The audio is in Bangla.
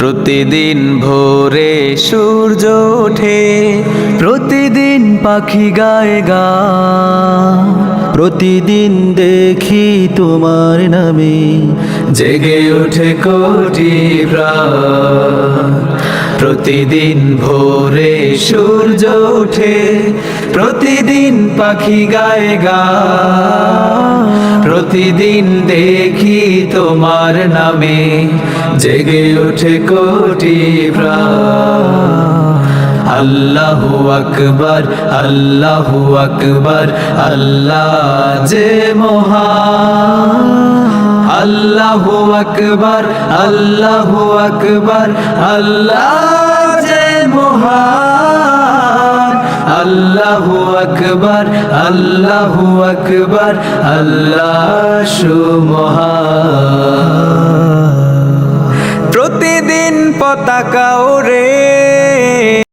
প্রতিদিন ভোরে সূর্য ওঠে, প্রতিদিন পাখি গায় গান, প্রতিদিন দেখি তোমার নামে জেগে ওঠে কোটি প্রাণ। প্রতিদিন ভোরে সূর্য ওঠে, প্রতিদিন পাখি গায় গান, প্রতিদিন দেখি তোমার নামে জেগে ওঠে কোটি প্রাণ। আল্লাহু আকবার, আল্লাহু আকবার, আল্লাহ যে মহান। আল্লাহু আকবার, আল্লাহু আকবার, আল্লাহ যে মহান। আল্লাহু আকবার, আল্লাহু আকবার, আল্লাহ সুমহান। প্রতিদিন পতাকা ওড়ে